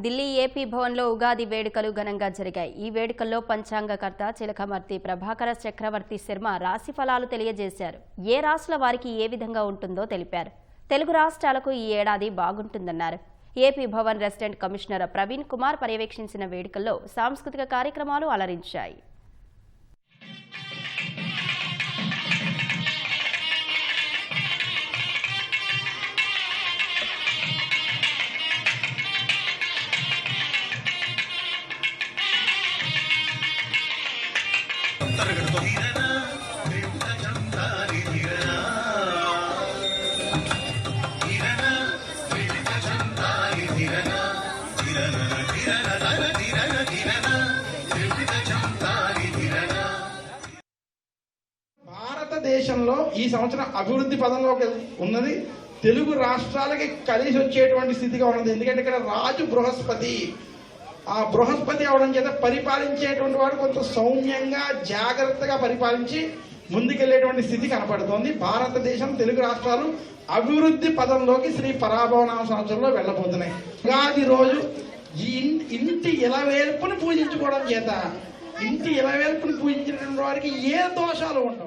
Delhi AP భవన్లో ఉగాది వేడుకలు ఘనంగా జరిగాయి. ఈ వేడుకల్లో పంచాంగకర్త చిలకమర్తి ప్రభాకర చక్రవర్తి శర్మ రాశి ఫలాలు తెలియజేశారు. ఏ రాశుల వారికి ఏ విధంగా ఉంటుందో తెలిపారు. తెలుగు రాష్ట్రాలకు ఈ ఏడాది బాగుంటుందన్నారు. AP Bhavan resident commissioner Praveen Kumar పర్యవేక్షించిన వేడుకల్లో సాంస్కృతిక కార్యక్రమాలు అలరించాయి. భారతదేశంలో ఈ సంవత్సరం అభివృద్ధి పదంలో ఉన్నది. తెలుగు రాష్ట్రాలకి కలిసి వచ్చేటువంటి స్థితిగా ఉన్నది. ఎందుకంటే ఇక్కడ రాజు బృహస్పతి, ఆ బృహస్పతి అవడం చేత పరిపాలించేటువంటి వాడు కొంత సౌమ్యంగా జాగ్రత్తగా పరిపాలించి ముందుకెళ్లేటువంటి స్థితి కనపడుతోంది. భారతదేశం తెలుగు రాష్ట్రాలు అభివృద్ధి పదంలోకి శ్రీ పరాభవనామ సంవత్సరంలో వెళ్ళబోతున్నాయి. ఉగాది రోజు ఇంటి ఇలవేల్పుని పూజించుకోవడం చేత ఇంటి ఇలవేల్పుని పూజించినటువంటి వారికి ఏ దోషాలు ఉండవు.